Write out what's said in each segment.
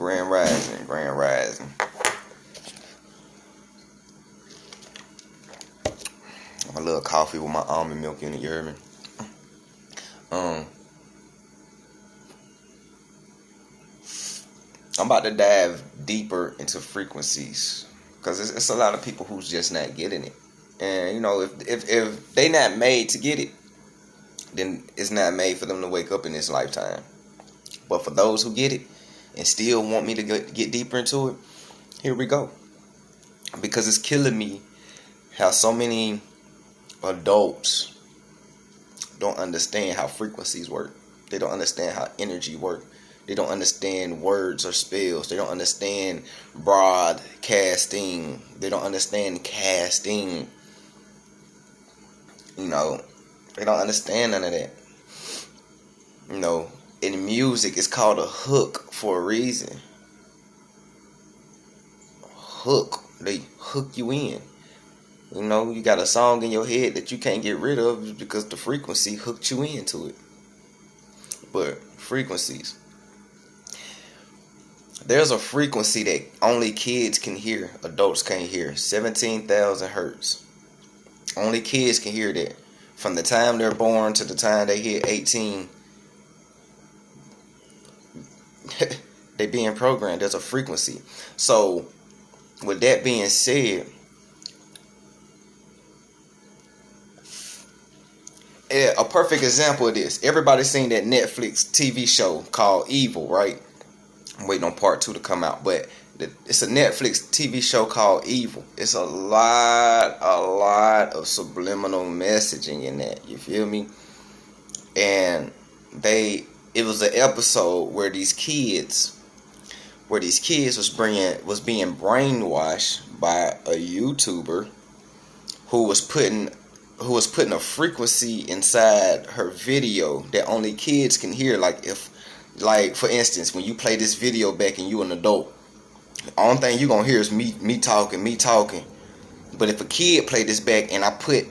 Grand Rising, Grand Rising. A little coffee with my almond milk in it, you heard me? I'm about to dive deeper into frequencies, because it's a lot of people who's just not getting it. And, you know, if they not made to get it, then it's not made for them to wake up in this lifetime. But for those who get it and still want me to get deeper into it, here we go. Because it's killing me how so many adults don't understand how frequencies work. They don't understand how energy works. They don't understand words or spells. They don't understand broadcasting. They don't understand casting. You know, they don't understand none of that. You know, in music, it's called a hook for a reason. Hook. They hook you in. You know, you got a song in your head that you can't get rid of because the frequency hooked you into it. But frequencies. There's a frequency that only kids can hear, adults can't hear. 17,000 hertz. Only kids can hear that. From the time they're born to the time they hit 18, they being programmed. There's a frequency. So, with that being said, a perfect example of this. Everybody's seen that Netflix TV show called Evil, right? I'm waiting on part 2 to come out, but it's a Netflix TV show called Evil. It's a lot of subliminal messaging in that. You feel me? And it was an episode where these kids was being brainwashed by a YouTuber who was putting a frequency inside her video that only kids can hear. Like for instance, when you play this video back and you an adult, the only thing you gonna hear is me talking. But if a kid play this back and I put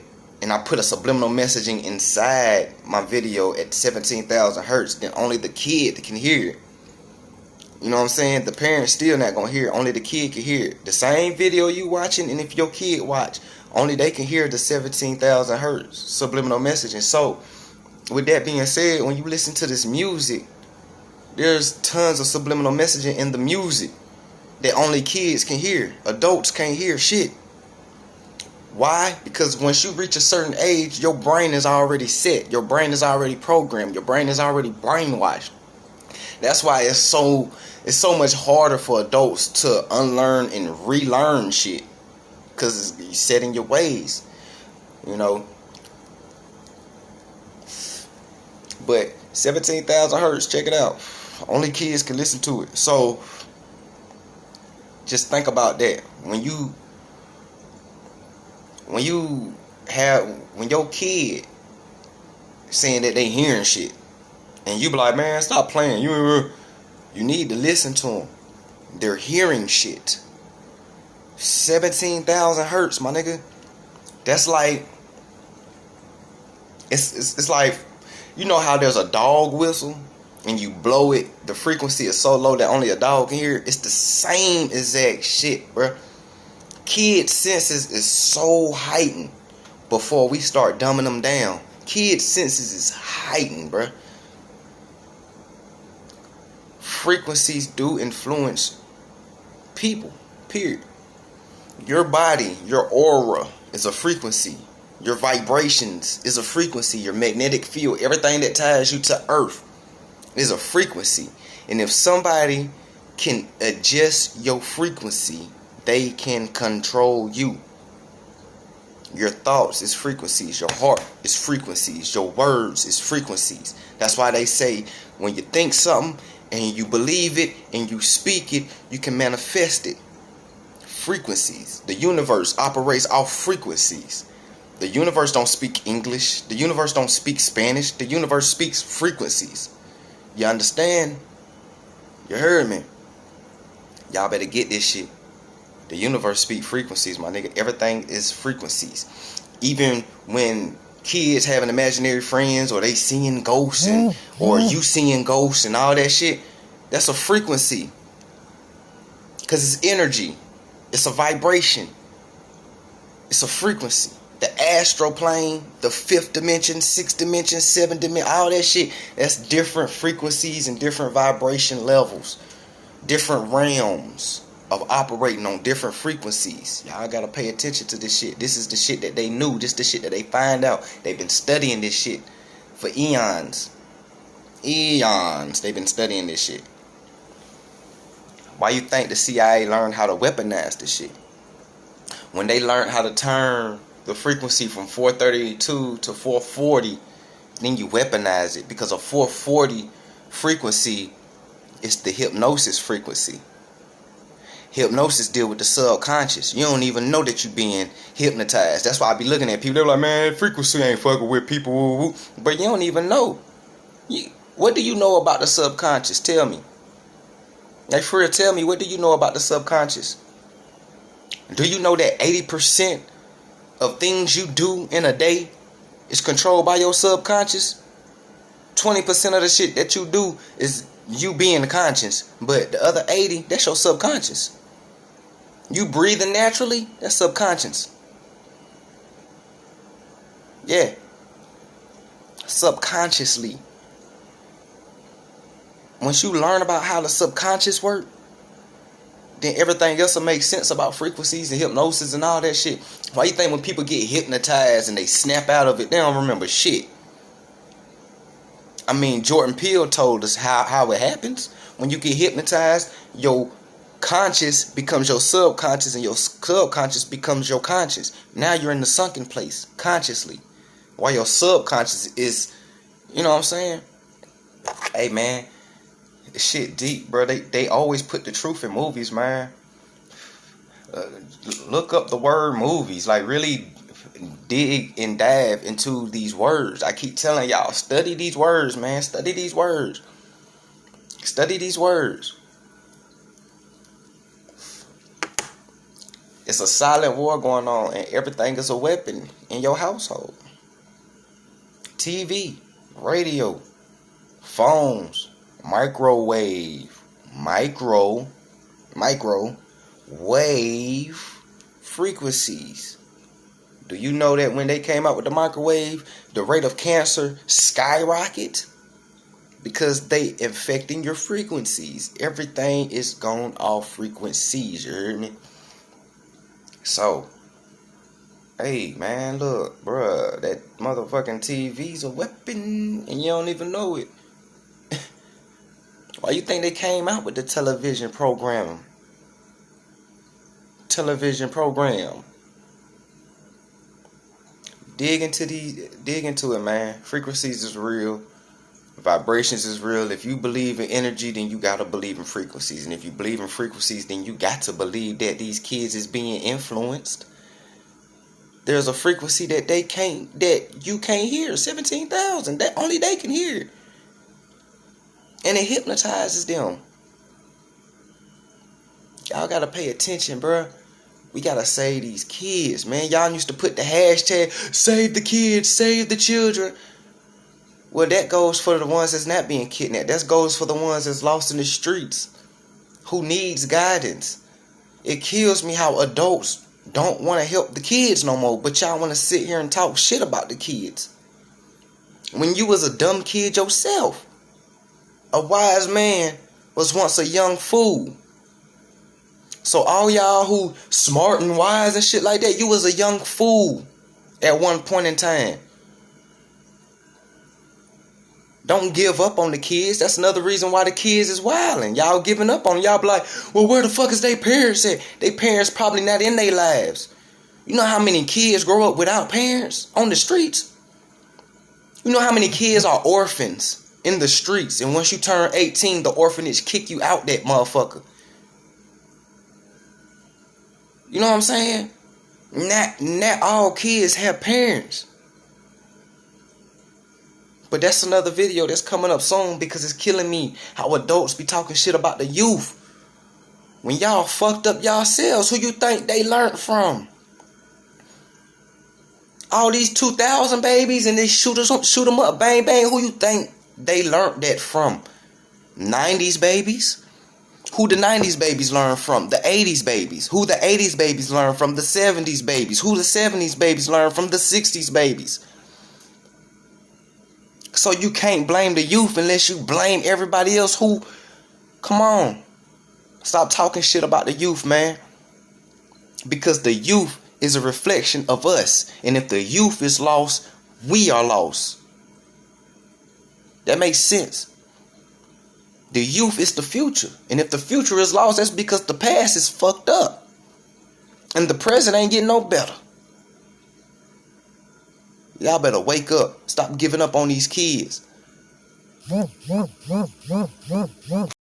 a subliminal messaging inside my video at 17,000 hertz, then only the kid can hear it. You know what I'm saying? The parents still not gonna hear it. Only the kid can hear it. The same video you watching, and if your kid watch, only they can hear the 17,000 hertz subliminal messaging. So, with that being said, when you listen to this music, there's tons of subliminal messaging in the music that only kids can hear. Adults can't hear shit. Why? Because once you reach a certain age, your brain is already set. Your brain is already programmed. Your brain is already brainwashed. That's why it's so much harder for adults to unlearn and relearn shit. Because you're set in your ways. You know. But 17,000 hertz, check it out. Only kids can listen to it. So, just think about that. When your kid saying that they hearing shit, and you be like, man, stop playing. You need to listen to them. They're hearing shit. 17,000 hertz, my nigga. That's like, it's like, you know how there's a dog whistle and you blow it, the frequency is so low that only a dog can hear it? It's the same exact shit, bruh. Kids' senses is so heightened before we start dumbing them down. Kids' senses is heightened, bruh. Frequencies do influence people, period. Your body, your aura is a frequency. Your vibrations is a frequency. Your magnetic field, everything that ties you to earth is a frequency. And if somebody can adjust your frequency, they can control you. Your thoughts is frequencies. Your heart is frequencies. Your words is frequencies. That's why they say when you think something and you believe it and you speak it, you can manifest it. Frequencies. The universe operates off frequencies. The universe don't speak English. The universe don't speak Spanish. The universe speaks frequencies. You understand? You heard me? Y'all better get this shit. The universe speaks frequencies, my nigga. Everything is frequencies. Even when kids having imaginary friends, or they seeing ghosts, or you seeing ghosts and all that shit, that's a frequency. Because it's energy. It's a vibration. It's a frequency. The astral plane, the 5th dimension, 6th dimension, 7th dimension, all that shit. That's different frequencies and different vibration levels. Different realms of operating on different frequencies. Y'all gotta pay attention to this shit. This is the shit that they knew. This is the shit that they find out. They've been studying this shit for eons. Eons. They've been studying this shit. Why you think the CIA learned how to weaponize this shit? When they learned how to turn the frequency from 432 to 440, then you weaponize it. Because a 440 frequency is the hypnosis frequency. Hypnosis deal with the subconscious. You don't even know that you're being hypnotized. That's why I be looking at people. They're like, man, frequency ain't fucking with people. But you don't even know. What do you know about the subconscious? Tell me. Like, for real, tell me, what do you know about the subconscious? Do you know that 80% of things you do in a day is controlled by your subconscious? 20% of the shit that you do is you being conscious, but the other 80, that's your subconscious. You breathing naturally, that's subconscious. Yeah. Subconsciously. Once you learn about how the subconscious work, then everything else will make sense about frequencies and hypnosis and all that shit. Why you think when people get hypnotized and they snap out of it, they don't remember shit? I mean, Jordan Peele told us how it happens. When you get hypnotized, your conscious becomes your subconscious and your subconscious becomes your conscious. Now you're in the sunken place, consciously. While your subconscious is, you know what I'm saying? Hey, man. Shit deep, bro. They always put the truth in movies, man. Look up the word movies. Like, really dig and dive into these words. I keep telling y'all, study these words, man. Study these words. Study these words. It's a silent war going on, and everything is a weapon in your household. TV, radio, phones, microwave frequencies. Do you know that when they came out with the microwave, the rate of cancer skyrocketed? Because they infecting your frequencies. Everything is going off frequencies, you heard me? So, hey, man, look, bruh, that motherfucking TV's a weapon, and you don't even know it. Why you think they came out with the television program? Dig into it, man. Frequencies is real. Vibrations is real. If you believe in energy, then you gotta believe in frequencies. And if you believe in frequencies, then you got to believe that these kids is being influenced. There's a frequency that you can't hear. 17,000. That only they can hear. And it hypnotizes them. Y'all gotta pay attention, bruh. We gotta save these kids, man. Y'all used to put the hashtag, save the kids, save the children. Well, that goes for the ones that's not being kidnapped. That goes for the ones that's lost in the streets, who needs guidance. It kills me how adults don't want to help the kids no more, but y'all want to sit here and talk shit about the kids. When you was a dumb kid yourself. A wise man was once a young fool. So all y'all who smart and wise and shit like that, you was a young fool at one point in time. Don't give up on the kids. That's another reason why the kids is wilding. Y'all giving up on them. Y'all be like, well, where the fuck is their parents at? Their parents probably not in their lives. You know how many kids grow up without parents on the streets? You know how many kids are orphans in the streets, and once you turn 18, the orphanage kick you out that motherfucker. You know what I'm saying? Not all kids have parents. But that's another video that's coming up soon, because it's killing me how adults be talking shit about the youth. When y'all fucked up yourselves, who you think they learned from? All these 2000 babies and they shoot them up, bang, bang. Who you think they learned that from? 90s babies? Who the 90s babies learn from? The 80s babies. Who the 80s babies learn from? The 70s babies. Who the 70s babies learn from? The 60s babies. So you can't blame the youth unless you blame everybody else who... Come on. Stop talking shit about the youth, man. Because the youth is a reflection of us. And if the youth is lost, we are lost. That makes sense. The youth is the future. And if the future is lost, that's because the past is fucked up. And the present ain't getting no better. Y'all better wake up. Stop giving up on these kids.